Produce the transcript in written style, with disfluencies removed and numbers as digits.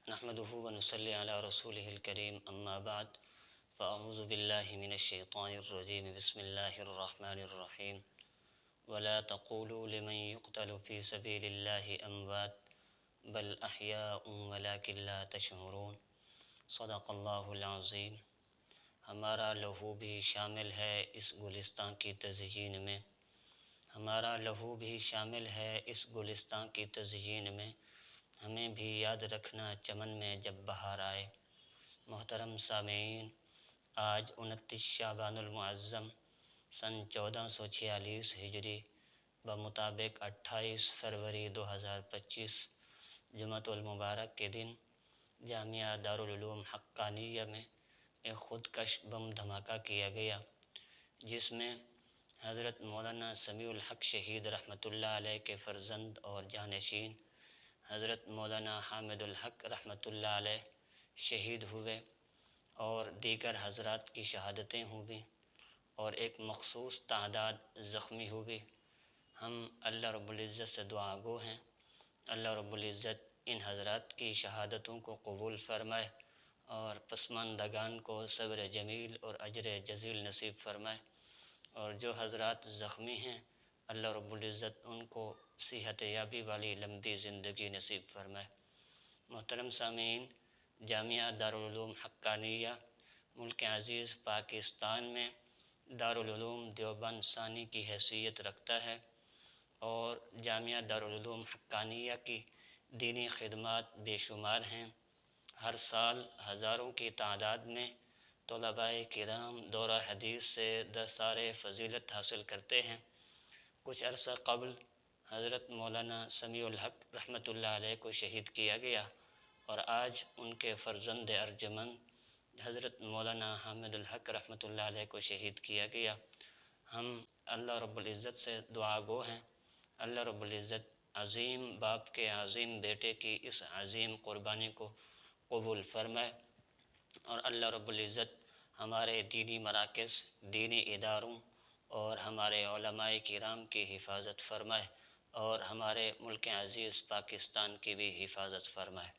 نحمده ونصلي على رسوله الكريم اما بعد فاعوذ بالله من الشيطان الرجيم بسم الله الرحمن الرحيم ولا تقولوا لمن يقتل في سبيل الله اموات بل احياء ولكن لا تشعرون صدق اللہ العظیم۔ ہمارا لہو بھی شامل ہے اس گلستان کی تزئین میں، ہمارا لہو بھی شامل ہے اس گلستان کی تزئین میں، ہمیں بھی یاد رکھنا چمن میں جب بہار آئے۔ محترم سامعین، آج 29 شعبان المعظم سن 1446 ہجری بمطابق 28 فروری 2025 جمعۃ المبارک کے دن جامعہ دارالعلوم حقانیہ میں ایک خودکش بم دھماکہ کیا گیا، جس میں حضرت مولانا سمیع الحق شہید رحمۃ اللہ علیہ کے فرزند اور جانشین حضرت مولانا حامد الحق رحمۃ اللہ علیہ شہید ہوئے اور دیگر حضرات کی شہادتیں ہوئیں اور ایک مخصوص تعداد زخمی ہوئی۔ ہم اللہ رب العزت سے دعا گو ہیں، اللہ رب العزت ان حضرات کی شہادتوں کو قبول فرمائے اور پسماندگان کو صبر جمیل اور اجر جزیل نصیب فرمائے، اور جو حضرات زخمی ہیں اللہ رب العزت ان کو صحت یابی والی لمبی زندگی نصیب فرمائے۔ محترم سامعین، جامعہ دارالعلوم حقانیہ ملک عزیز پاکستان میں دارالعلوم دیوبند ثانی کی حیثیت رکھتا ہے، اور جامعہ دارالعلوم حقانیہ کی دینی خدمات بے شمار ہیں۔ ہر سال ہزاروں کی تعداد میں طلباء کرام دورہ حدیث سے دستار فضیلت حاصل کرتے ہیں۔ کچھ عرصہ قبل حضرت مولانا سمیع الحق رحمۃ اللہ علیہ کو شہید کیا گیا، اور آج ان کے فرزند ارجمند حضرت مولانا حامد الحق رحمۃ اللہ علیہ کو شہید کیا گیا۔ ہم اللہ رب العزت سے دعا گو ہیں، اللہ رب العزت عظیم باپ کے عظیم بیٹے کی اس عظیم قربانی کو قبول فرمائے، اور اللہ رب العزت ہمارے دینی مراکز، دینی اداروں اور ہمارے علماء کرام کی حفاظت فرمائے، اور ہمارے ملک عزیز پاکستان کی بھی حفاظت فرمائے۔